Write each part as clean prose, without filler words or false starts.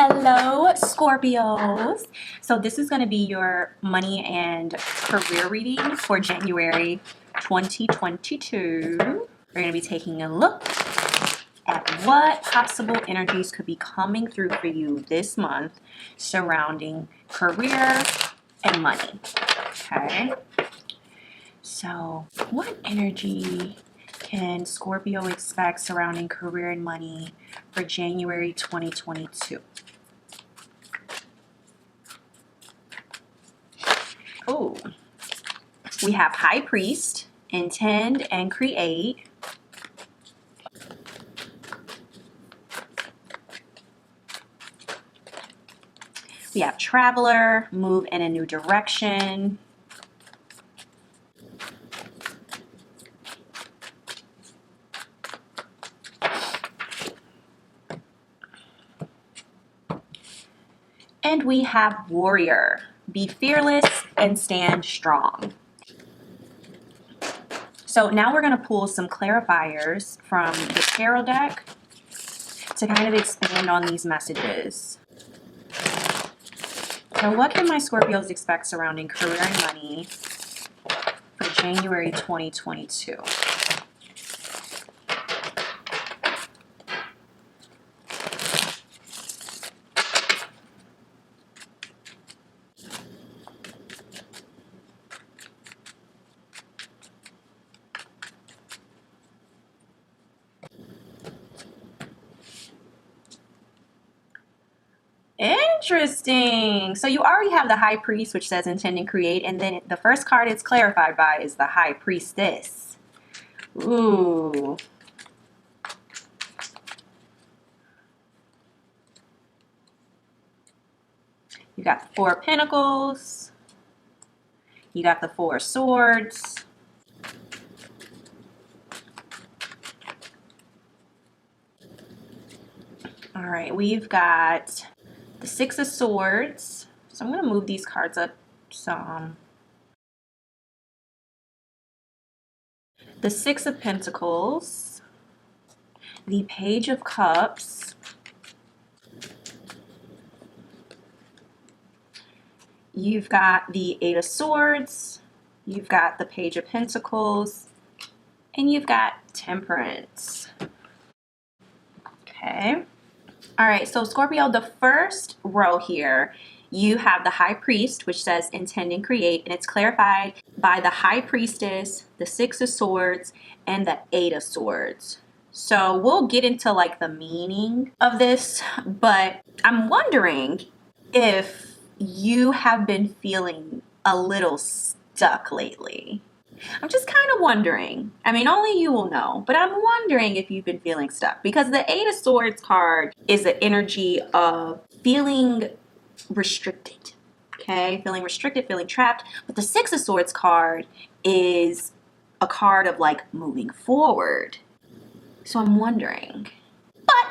Hello, Scorpios. So this is going to be your money and career reading for January 2022. We're going to be taking a look at what possible energies could be coming through for you this month surrounding career and money. Okay. So what energy can Scorpio expect surrounding career and money for January 2022? Oh, we have High Priest, Intend and Create. We have Traveler, Move in a New Direction. And we have Warrior, Be Fearless and Stand Strong. So now we're going to pull some clarifiers from the tarot deck to kind of expand on these messages. So what can my Scorpios expect surrounding career and money for January 2022? Interesting. So you already have the High Priest, which says Intend and Create, and then the first card it's clarified by is the High Priestess. Ooh. You got the Four of Pentacles. You got the Four of Swords. All right, we've got the Six of Swords. So I'm going to move these cards up some. The Six of Pentacles. The Page of Cups. You've got the Eight of Swords. You've got the Page of Pentacles. And you've got Temperance. Okay. All right, so Scorpio, the first row here, you have the High Priest, which says Intend and Create, and it's clarified by the High Priestess, the Six of Swords, and the Eight of Swords. So we'll get into like the meaning of this, but I'm wondering if you have been feeling a little stuck lately. I'm just kind of wondering. I mean, only you will know, but I'm wondering if you've been feeling stuck, because the Eight of Swords card is the energy of feeling restricted, okay? Feeling restricted, feeling trapped. But the Six of Swords card is a card of like moving forward. So I'm wondering, but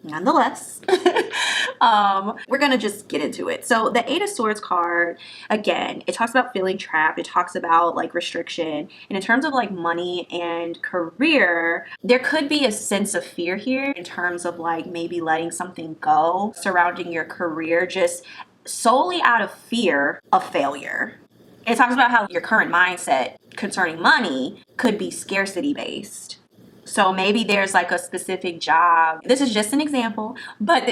nonetheless, we're going to just get into it. So the Eight of Swords card, again, it talks about feeling trapped. It talks about like restriction. And in terms of like money and career, there could be a sense of fear here in terms of like maybe letting something go surrounding your career, just solely out of fear of failure. It talks about how your current mindset concerning money could be scarcity based. So maybe there's like a specific job. This is just an example, but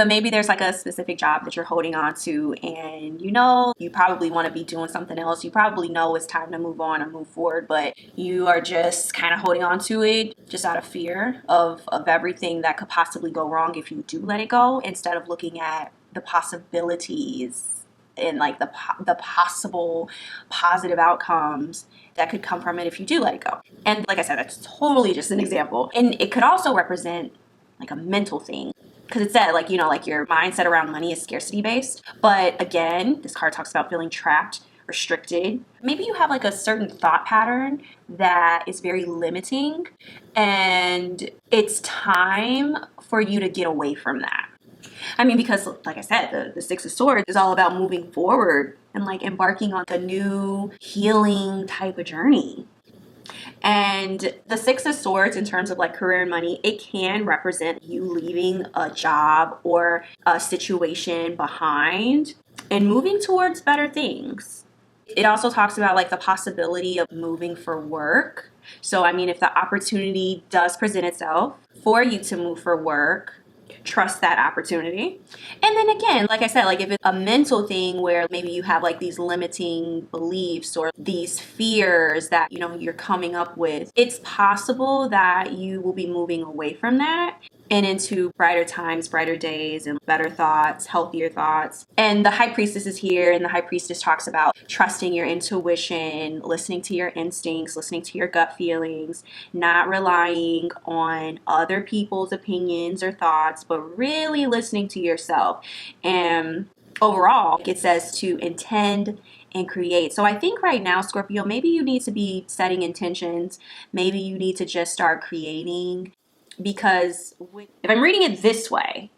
maybe there's like a specific job that you're holding on to, and you know, you probably want to be doing something else. You probably know it's time to move on or move forward, but you are just kind of holding on to it just out of fear of everything that could possibly go wrong if you do let it go, instead of looking at the possibilities and like the possible positive outcomes that could come from it if you do let it go. And like I said, that's totally just an example. And it could also represent like a mental thing, because it said like, you know, like your mindset around money is scarcity based. But again, this card talks about feeling trapped, restricted. Maybe you have like a certain thought pattern that is very limiting, and it's time for you to get away from that. I mean, because like I said, the Six of Swords is all about moving forward and like embarking on a new healing type of journey. And the Six of Swords, in terms of like career and money, it can represent you leaving a job or a situation behind and moving towards better things. It also talks about like the possibility of moving for work. So, I mean, if the opportunity does present itself for you to move for work, trust that opportunity. And then again, like I said, like if it's a mental thing where maybe you have like these limiting beliefs or these fears that, you know, you're coming up with, it's possible that you will be moving away from that and into brighter times, brighter days, and better thoughts, healthier thoughts. And the High Priestess is here, and the High Priestess talks about trusting your intuition, listening to your instincts, listening to your gut feelings, not relying on other people's opinions or thoughts, but really listening to yourself. And overall, it says to intend and create. So I think right now, Scorpio, maybe you need to be setting intentions. Maybe you need to just start creating. Because if I'm reading it this way,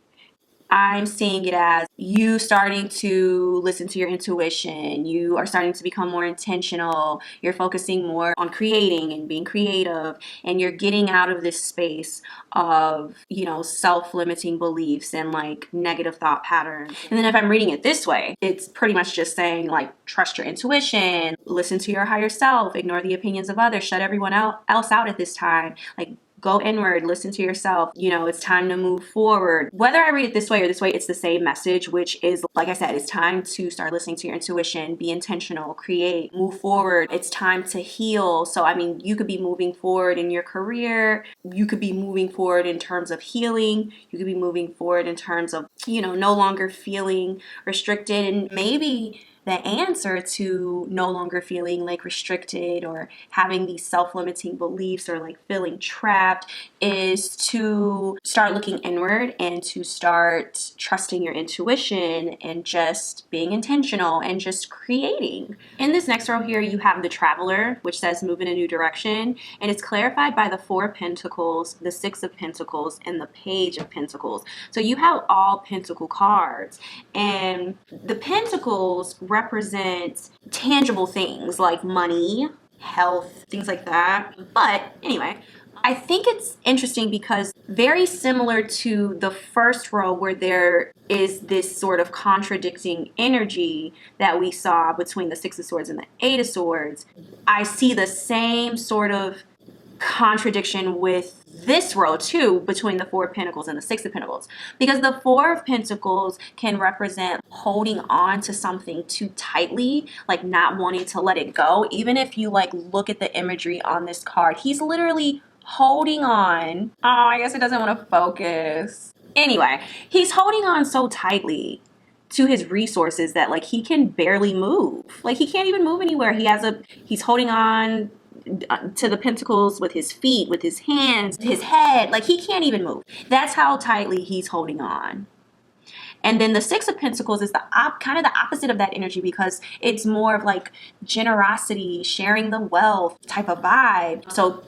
I'm seeing it as you starting to listen to your intuition. You are starting to become more intentional. You're focusing more on creating and being creative. And you're getting out of this space of, you know, self-limiting beliefs and like negative thought patterns. And then if I'm reading it this way, it's pretty much just saying like, trust your intuition, listen to your higher self, ignore the opinions of others, shut everyone else out at this time. Like, go inward, listen to yourself. You know, it's time to move forward. Whether I read it this way or this way, it's the same message, which is, like I said, it's time to start listening to your intuition, be intentional, create, move forward. It's time to heal. So, I mean, you could be moving forward in your career. You could be moving forward in terms of healing. You could be moving forward in terms of, you know, no longer feeling restricted. And maybe the answer to no longer feeling like restricted or having these self-limiting beliefs or like feeling trapped is to start looking inward and to start trusting your intuition and just being intentional and just creating. In this next row here, you have the Traveler, which says move in a new direction, and it's clarified by the Four of Pentacles, the Six of Pentacles, and the Page of Pentacles. So you have all Pentacle cards, and the Pentacles represent tangible things like money, health, things like that. But anyway, I think it's interesting because very similar to the first row where there is this sort of contradicting energy that we saw between the Six of Swords and the Eight of Swords, I see the same sort of contradiction with this row too, between the Four of Pentacles and the Six of Pentacles, because the Four of Pentacles can represent holding on to something too tightly, like not wanting to let it go. Even if you like look at the imagery on this card, he's literally holding on. Oh, I guess it doesn't want to focus. Anyway, he's holding on so tightly to his resources that like he can barely move. Like he can't even move anywhere. He's holding on to the pentacles with his feet, with his hands, his head. Like he can't even move. That's how tightly he's holding on. And then the Six of Pentacles is the kind of the opposite of that energy, because it's more of like generosity, sharing the wealth type of vibe. So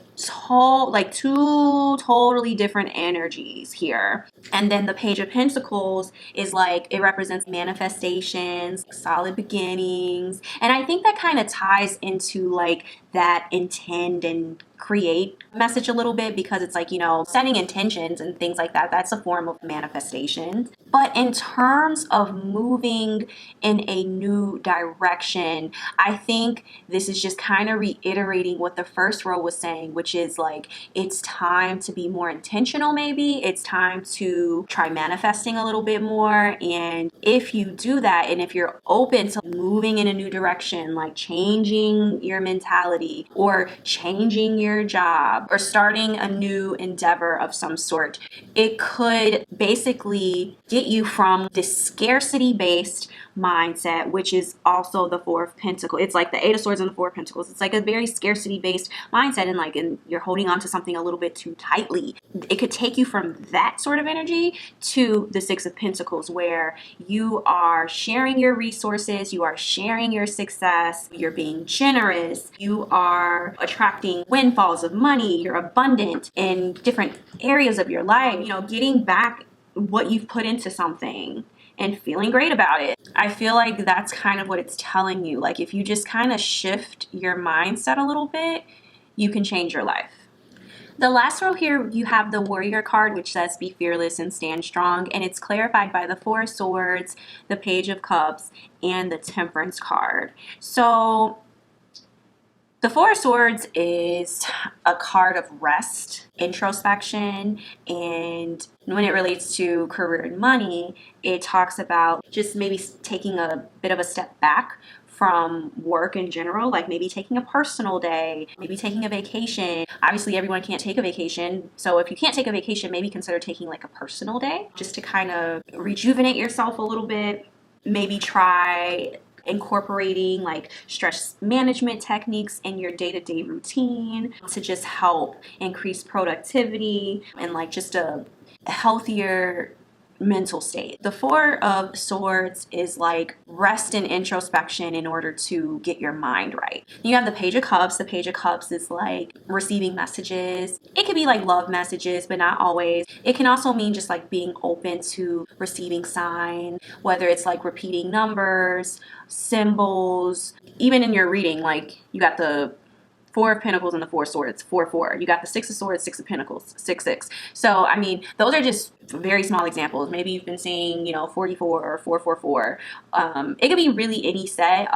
two totally different energies here. And then the Page of Pentacles is like, it represents manifestations, solid beginnings. And I think that kind of ties into like that intend and create message a little bit, because it's like, you know, setting intentions and things like that. That's a form of manifestation. But in terms of moving in a new direction, I think this is just kind of reiterating what the first row was saying, which is like, it's time to be more intentional. Maybe it's time to try manifesting a little bit more. And if you do that, and if you're open to moving in a new direction, like changing your mentality or changing your job or starting a new endeavor of some sort, it could basically get you from this scarcity-based mindset, which is also the Four of Pentacles. It's like the Eight of Swords and the Four of Pentacles. It's like a very scarcity-based mindset, and you're holding on to something a little bit too tightly. It could take you from that sort of energy to the Six of Pentacles, where you are sharing your resources, you are sharing your success, you're being generous, you are attracting windfalls of money, you're abundant in different areas of your life, you know, getting back what you've put into something and feeling great about it. I feel like that's kind of what it's telling you. Like if you just kind of shift your mindset a little bit, you can change your life. The last row here, you have the Warrior card, which says be fearless and stand strong, and it's clarified by the Four of Swords, the Page of Cups, and the Temperance card. So the Four of Swords is a card of rest, introspection, and when it relates to career and money, it talks about just maybe taking a bit of a step back from work in general, like maybe taking a personal day, maybe taking a vacation. Obviously, everyone can't take a vacation. So if you can't take a vacation, maybe consider taking like a personal day just to kind of rejuvenate yourself a little bit. Maybe try incorporating like stress management techniques in your day-to-day routine to just help increase productivity and like just a healthier mental state. The Four of Swords is like rest and introspection in order to get your mind right. You have the Page of Cups. The Page of Cups is like receiving messages. It could be like love messages, but not always. It can also mean just like being open to receiving signs, whether it's like repeating numbers, symbols, even in your reading, like you got the Four of Pentacles and the Four of Swords, 4-4. You got the Six of Swords, Six of Pentacles, 6-6. So, I mean, those are just very small examples. Maybe you've been seeing, 44 or 444. It could be really any set,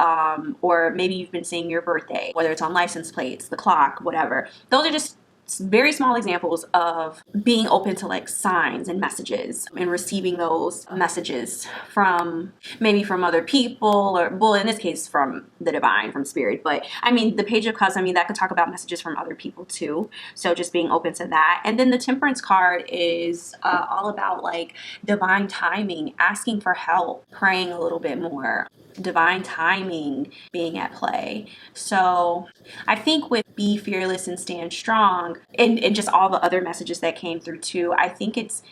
or maybe you've been seeing your birthday, whether it's on license plates, the clock, whatever. Those are just very small examples of being open to like signs and messages and receiving those messages from other people, or well, in this case from the divine, from spirit. But I mean, the Page of Cups, I mean, that could talk about messages from other people too. So just being open to that. And then the Temperance card is all about like divine timing, asking for help, praying a little bit more, divine timing being at play. So I think with be fearless and stand strong, and just all the other messages that came through too, I think it's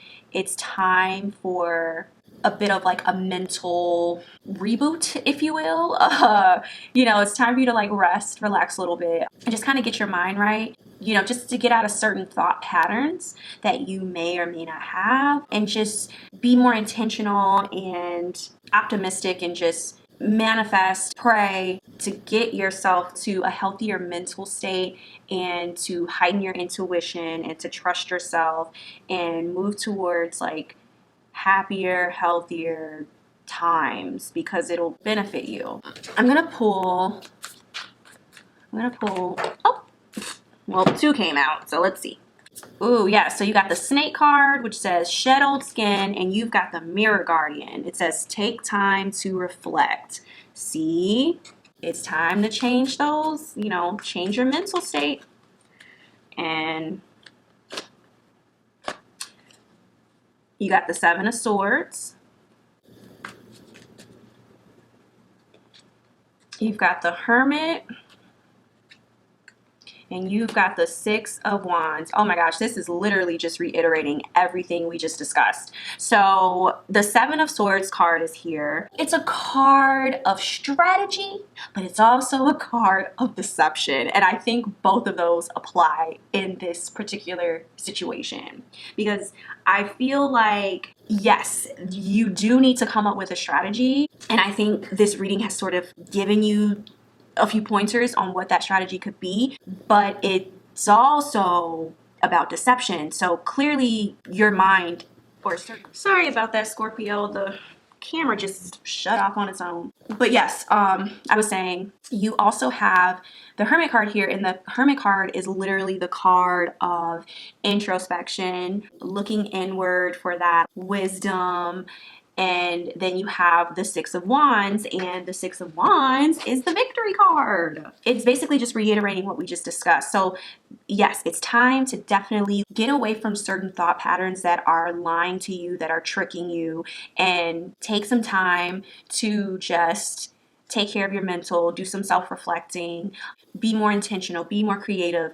time for a bit of like a mental reboot, if you will. It's time for you to like rest, relax a little bit, and just kind of get your mind right. Just to get out of certain thought patterns that you may or may not have, and just be more intentional and optimistic, and just manifest, pray to get yourself to a healthier mental state, and to heighten your intuition, and to trust yourself, and move towards like happier, healthier times, because it'll benefit you. I'm gonna pull, oh, well, 2 came out, so let's see. Ooh, yeah, so you got the Snake card, which says shed old skin, and you've got the Mirror Guardian. It says take time to reflect. See, it's time to change those, change your mental state. And you got the Seven of Swords. You've got the Hermit. And you've got the Six of Wands. Oh my gosh, this is literally just reiterating everything we just discussed. So the Seven of Swords card is here. It's a card of strategy, but it's also a card of deception. And I think both of those apply in this particular situation, because I feel like, yes, you do need to come up with a strategy. And I think this reading has sort of given you a few pointers on what that strategy could be, but it's also about deception. So clearly your mind, or sorry about that, Scorpio, the camera just shut off on its own. But yes, I was saying you also have the Hermit card here, and the Hermit card is literally the card of introspection, looking inward for that wisdom. And then you have the Six of Wands, and the Six of Wands is the Victory card. It's basically just reiterating what we just discussed. So yes, it's time to definitely get away from certain thought patterns that are lying to you, that are tricking you, and take some time to just take care of your mental, do some self-reflecting, be more intentional, be more creative.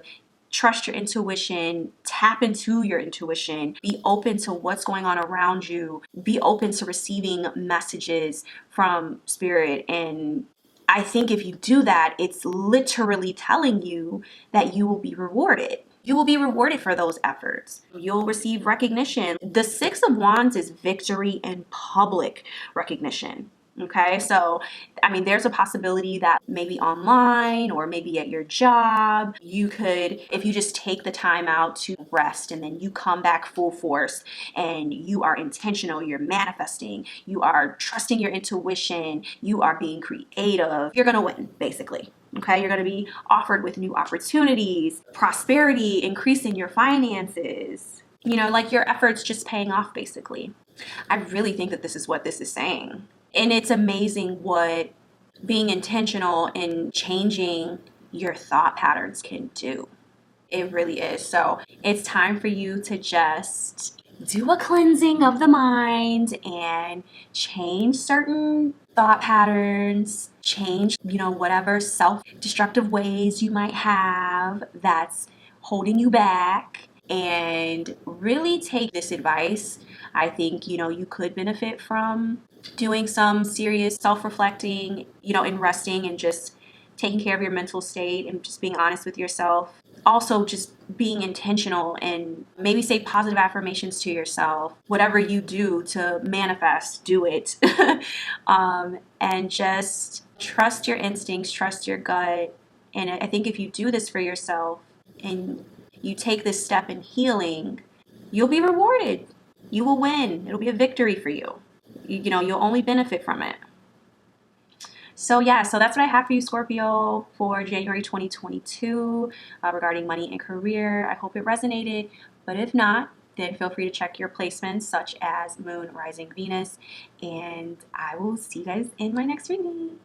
Trust your intuition, tap into your intuition, be open to what's going on around you, be open to receiving messages from spirit. And I think if you do that, it's literally telling you that you will be rewarded. You will be rewarded for those efforts. You'll receive recognition. The Six of Wands is victory and public recognition. Okay, so I mean, there's a possibility that maybe online or maybe at your job, you could, if you just take the time out to rest and then you come back full force and you are intentional, you're manifesting, you are trusting your intuition, you are being creative, you're gonna win, basically. Okay, you're gonna be offered with new opportunities, prosperity, increasing your finances, you know, like your efforts just paying off, basically. I really think that this is what this is saying. And it's amazing what being intentional and changing your thought patterns can do. It really is. So it's time for you to just do a cleansing of the mind and change certain thought patterns, change, you know, whatever self-destructive ways you might have that's holding you back, and really take this advice. I think, you know, you could benefit from doing some serious self-reflecting, you know, and resting and just taking care of your mental state and just being honest with yourself. Also, just being intentional and maybe say positive affirmations to yourself. Whatever you do to manifest, do it. And just trust your instincts, trust your gut. And I think if you do this for yourself and you take this step in healing, you'll be rewarded. You will win. It'll be a victory for you. You know, you'll only benefit from it. So yeah, so that's what I have for you, Scorpio, for January 2022 regarding money and career. I hope it resonated, but if not, then feel free to check your placements such as Moon, Rising, Venus, and I will see you guys in my next reading.